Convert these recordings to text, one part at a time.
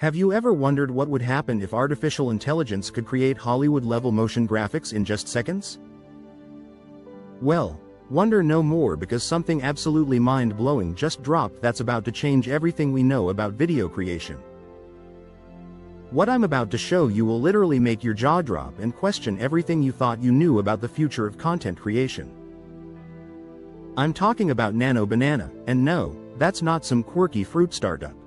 Have you ever wondered what would happen if artificial intelligence could create Hollywood-level motion graphics in just seconds? Well, wonder no more, because something absolutely mind-blowing just dropped that's about to change everything we know about video creation. What I'm about to show you will literally make your jaw drop and question everything you thought you knew about the future of content creation. I'm talking about Nano Banana, and no, that's not some quirky fruit startup.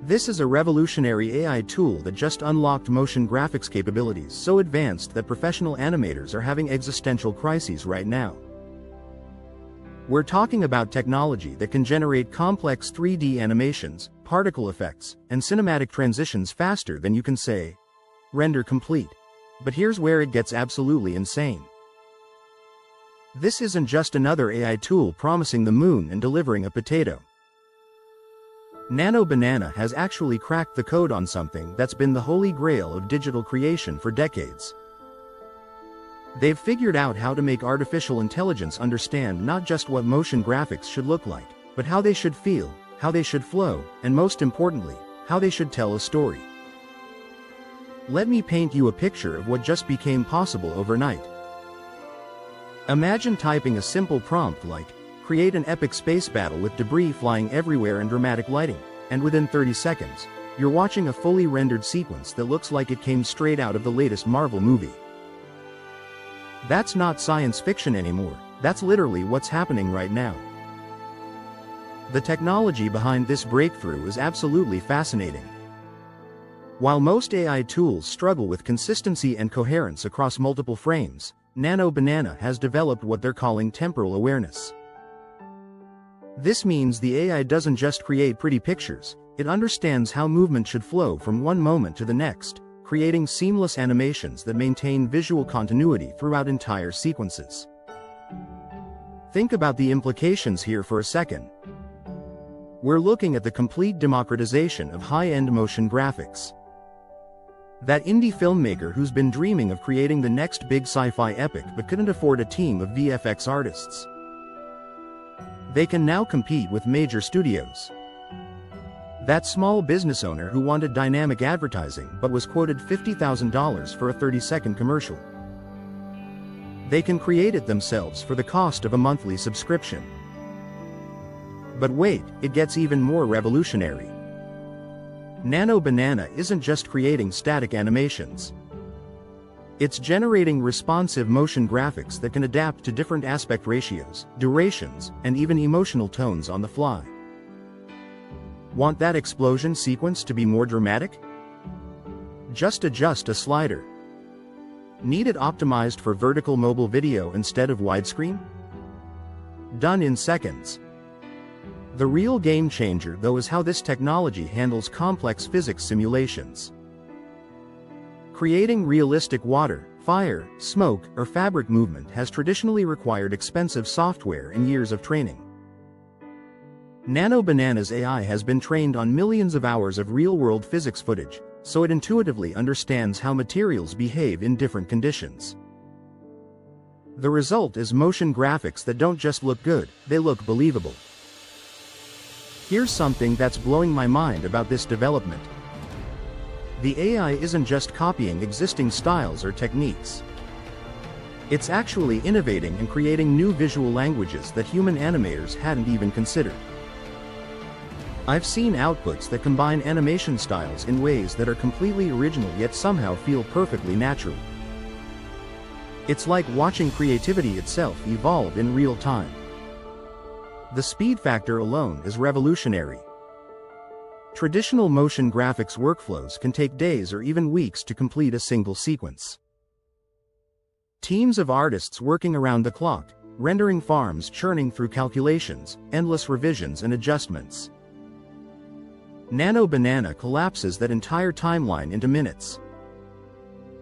This is a revolutionary AI tool that just unlocked motion graphics capabilities so advanced that professional animators are having existential crises right now. We're talking about technology that can generate complex 3D animations, particle effects, and cinematic transitions faster than you can say, "Render complete." But here's where it gets absolutely insane. This isn't just another AI tool promising the moon and delivering a potato. Nano Banana has actually cracked the code on something that's been the holy grail of digital creation for decades. They've figured out how to make artificial intelligence understand not just what motion graphics should look like, but how they should feel, how they should flow, and most importantly, how they should tell a story. Let me paint you a picture of what just became possible overnight. Imagine typing a simple prompt like, "Create an epic space battle with debris flying everywhere and dramatic lighting," and within 30 seconds, you're watching a fully rendered sequence that looks like it came straight out of the latest Marvel movie. That's not science fiction anymore, that's literally what's happening right now. The technology behind this breakthrough is absolutely fascinating. While most AI tools struggle with consistency and coherence across multiple frames, Nano Banana has developed what they're calling temporal awareness. This means the AI doesn't just create pretty pictures, it understands how movement should flow from one moment to the next, creating seamless animations that maintain visual continuity throughout entire sequences. Think about the implications here for a second. We're looking at the complete democratization of high-end motion graphics. That indie filmmaker who's been dreaming of creating the next big sci-fi epic but couldn't afford a team of VFX artists. They can now compete with major studios. That small business owner who wanted dynamic advertising but was quoted $50,000 for a 30-second commercial. They can create it themselves for the cost of a monthly subscription. But wait, it gets even more revolutionary. Nano Banana isn't just creating static animations. It's generating responsive motion graphics that can adapt to different aspect ratios, durations, and even emotional tones on the fly. Want that explosion sequence to be more dramatic? Just adjust a slider. Need it optimized for vertical mobile video instead of widescreen? Done in seconds. The real game changer, though, is how this technology handles complex physics simulations. Creating realistic water, fire, smoke, or fabric movement has traditionally required expensive software and years of training. Nano Banana's AI has been trained on millions of hours of real-world physics footage, so it intuitively understands how materials behave in different conditions. The result is motion graphics that don't just look good, they look believable. Here's something that's blowing my mind about this development. The AI isn't just copying existing styles or techniques. It's actually innovating and creating new visual languages that human animators hadn't even considered. I've seen outputs that combine animation styles in ways that are completely original yet somehow feel perfectly natural. It's like watching creativity itself evolve in real time. The speed factor alone is revolutionary. Traditional motion graphics workflows can take days or even weeks to complete a single sequence. Teams of artists working around the clock, rendering farms churning through calculations, endless revisions and adjustments. Nano Banana collapses that entire timeline into minutes.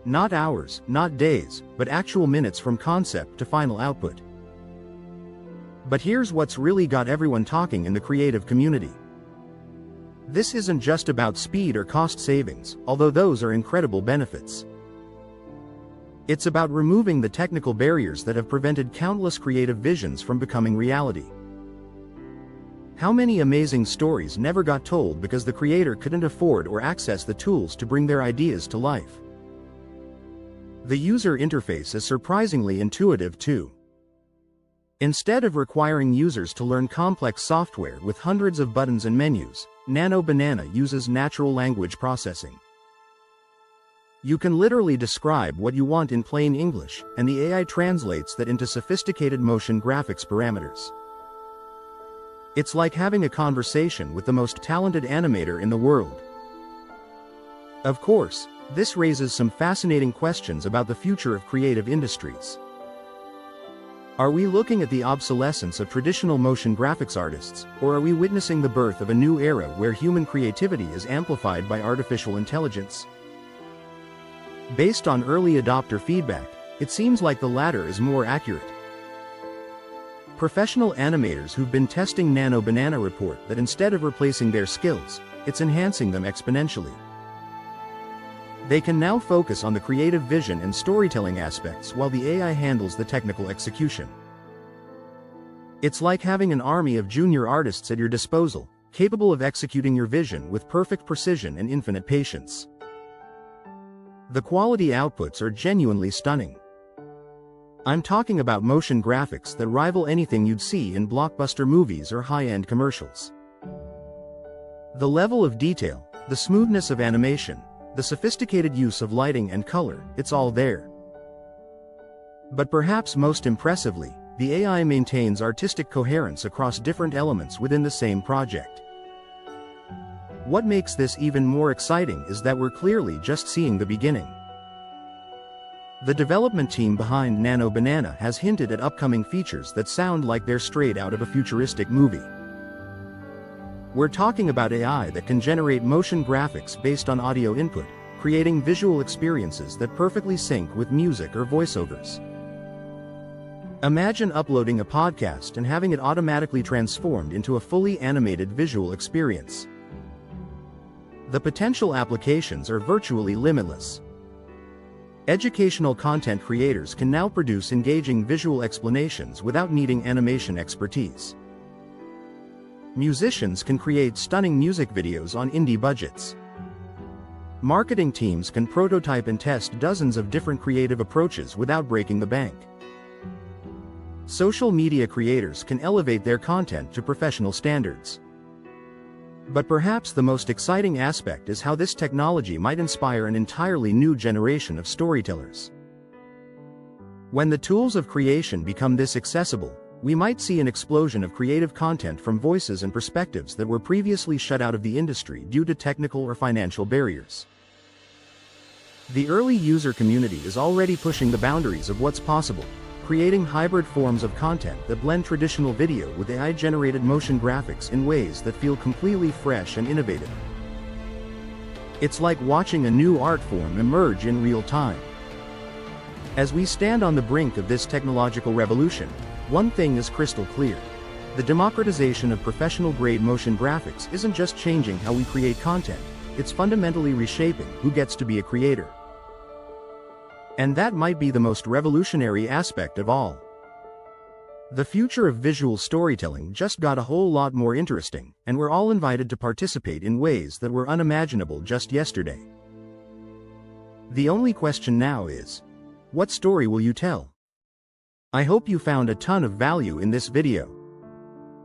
Not hours, not days, but actual minutes from concept to final output. But here's what's really got everyone talking in the creative community. This isn't just about speed or cost savings, although those are incredible benefits. It's about removing the technical barriers that have prevented countless creative visions from becoming reality. How many amazing stories never got told because the creator couldn't afford or access the tools to bring their ideas to life? The user interface is surprisingly intuitive too. Instead of requiring users to learn complex software with hundreds of buttons and menus, Nano Banana uses natural language processing. You can literally describe what you want in plain English, and the AI translates that into sophisticated motion graphics parameters. It's like having a conversation with the most talented animator in the world. Of course, this raises some fascinating questions about the future of creative industries. Are we looking at the obsolescence of traditional motion graphics artists, or are we witnessing the birth of a new era where human creativity is amplified by artificial intelligence? Based on early adopter feedback, it seems like the latter is more accurate. Professional animators who've been testing Nano Banana report that instead of replacing their skills, it's enhancing them exponentially. They can now focus on the creative vision and storytelling aspects while the AI handles the technical execution. It's like having an army of junior artists at your disposal, capable of executing your vision with perfect precision and infinite patience. The quality outputs are genuinely stunning. I'm talking about motion graphics that rival anything you'd see in blockbuster movies or high-end commercials. The level of detail, the smoothness of animation, the sophisticated use of lighting and color, it's all there. But perhaps most impressively, the AI maintains artistic coherence across different elements within the same project. What makes this even more exciting is that we're clearly just seeing the beginning. The development team behind Nano Banana has hinted at upcoming features that sound like they're straight out of a futuristic movie. We're talking about AI that can generate motion graphics based on audio input, creating visual experiences that perfectly sync with music or voiceovers. Imagine uploading a podcast and having it automatically transformed into a fully animated visual experience. The potential applications are virtually limitless. Educational content creators can now produce engaging visual explanations without needing animation expertise. Musicians can create stunning music videos on indie budgets. Marketing teams can prototype and test dozens of different creative approaches without breaking the bank. Social media creators can elevate their content to professional standards. But perhaps the most exciting aspect is how this technology might inspire an entirely new generation of storytellers. When the tools of creation become this accessible, we might see an explosion of creative content from voices and perspectives that were previously shut out of the industry due to technical or financial barriers. The early user community is already pushing the boundaries of what's possible, creating hybrid forms of content that blend traditional video with AI-generated motion graphics in ways that feel completely fresh and innovative. It's like watching a new art form emerge in real time. As we stand on the brink of this technological revolution, one thing is crystal clear. The democratization of professional-grade motion graphics isn't just changing how we create content, it's fundamentally reshaping who gets to be a creator. And that might be the most revolutionary aspect of all. The future of visual storytelling just got a whole lot more interesting, and we're all invited to participate in ways that were unimaginable just yesterday. The only question now is, what story will you tell? I hope you found a ton of value in this video.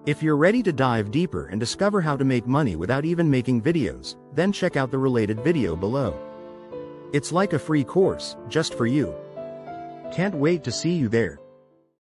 If you're ready to dive deeper and discover how to make money without even making videos, then check out the related video below. It's like a free course, just for you. Can't wait to see you there.